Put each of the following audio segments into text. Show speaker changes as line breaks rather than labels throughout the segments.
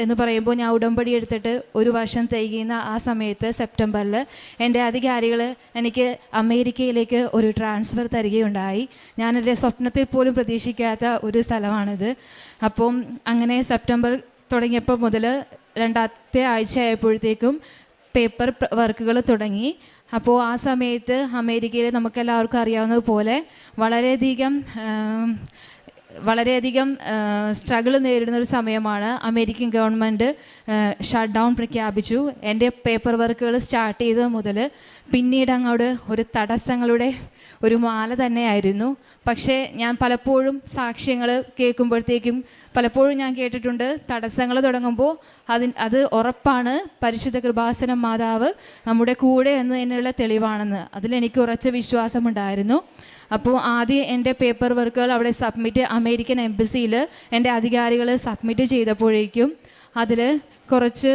എന്ന് പറയുമ്പോൾ ഞാൻ ഉടമ്പടി എടുത്തിട്ട് 1 വർഷം തികയുന്ന ആ സമയത്ത് സെപ്റ്റംബറിൽ എൻ്റെ അധികാരികൾ എനിക്ക് അമേരിക്കയിലേക്ക് ഒരു ട്രാൻസ്ഫർ തരികയുണ്ടായി. ഞാനെൻ്റെ സ്വപ്നത്തിൽ പോലും പ്രതീക്ഷിക്കാത്ത ഒരു സ്ഥലമാണിത്. അപ്പം അങ്ങനെ സെപ്റ്റംബർ തുടങ്ങിയപ്പോൾ മുതൽ 2ാമത്തെ ആഴ്ച ആയപ്പോഴത്തേക്കും പേപ്പർ വർക്കുകൾ തുടങ്ങി. അപ്പോൾ ആ സമയത്ത് അമേരിക്കയിൽ നമുക്കെല്ലാവർക്കും അറിയാവുന്നതുപോലെ വളരെയധികം സ്ട്രഗിൾ നേരിടുന്നൊരു സമയമാണ്. അമേരിക്കൻ ഗവൺമെൻറ് ഷട്ട് ഡൗൺ പ്രഖ്യാപിച്ചു. എൻ്റെ പേപ്പർ വർക്കുകൾ സ്റ്റാർട്ട് ചെയ്തത് മുതൽ പിന്നീട് അങ്ങോട്ട് ഒരു തടസ്സങ്ങളുടെ ഒരു മാല തന്നെയായിരുന്നു. പക്ഷേ ഞാൻ പലപ്പോഴും സാക്ഷ്യങ്ങൾ കേൾക്കുമ്പോഴത്തേക്കും പലപ്പോഴും ഞാൻ കേട്ടിട്ടുണ്ട്, തടസ്സങ്ങൾ തുടങ്ങുമ്പോൾ അത് ഉറപ്പാണ് പരിശുദ്ധ കൃപാസന മാതാവ് നമ്മുടെ കൂടെ എന്നതിനുള്ള തെളിവാണെന്ന്. അതിലെനിക്ക് ഉറച്ച വിശ്വാസമുണ്ടായിരുന്നു. അപ്പോൾ ആദ്യം എൻ്റെ പേപ്പർ വർക്കുകൾ അവിടെ അമേരിക്കൻ എംബസിയിൽ എൻ്റെ അധികാരികൾ സബ്മിറ്റ് ചെയ്തപ്പോഴേക്കും അതിൽ കുറച്ച്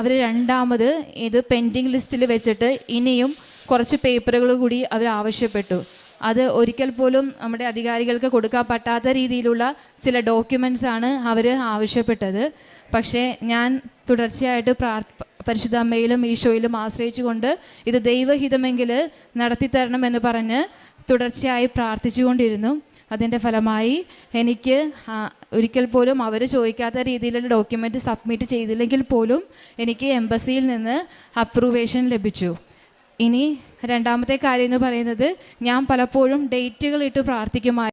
അവർ രണ്ടാമത് ഇത് പെൻഡിങ് ലിസ്റ്റിൽ വെച്ചിട്ട് ഇനിയും കുറച്ച് പേപ്പറുകൾ കൂടി അവർ ആവശ്യപ്പെട്ടു. അത് ഒരിക്കൽ പോലും നമ്മുടെ അധികാരികൾക്ക് കൊടുക്കാൻ പറ്റാത്ത രീതിയിലുള്ള ചില ഡോക്യുമെൻറ്റ്സ് ആണ് അവർ ആവശ്യപ്പെട്ടത്. പക്ഷേ ഞാൻ തുടർച്ചയായിട്ട് പരിശുദ്ധ അമ്മയിലും ഈശോയിലും ആശ്രയിച്ചുകൊണ്ട് ഇത് ദൈവഹിതമെങ്കിൽ നടത്തിത്തരണമെന്ന് പറഞ്ഞ് തുടർച്ചയായി പ്രാർത്ഥിച്ചുകൊണ്ടിരുന്നു. അതിൻ്റെ ഫലമായി എനിക്ക് ഒരിക്കൽ പോലും അവർ ചോദിക്കാത്ത രീതിയിലുള്ള ഡോക്യുമെൻ്റ് സബ്മിറ്റ് ചെയ്തില്ലെങ്കിൽ പോലും എനിക്ക് എംബസിയിൽ നിന്ന് അപ്രൂവേഷൻ ലഭിച്ചു. ഇനി 2ാമത്തെ കാര്യം എന്ന് പറയുന്നത്, ഞാൻ പലപ്പോഴും ഡേറ്റുകൾ ഇട്ട് പ്രാർത്ഥിക്കുമായിരുന്നു.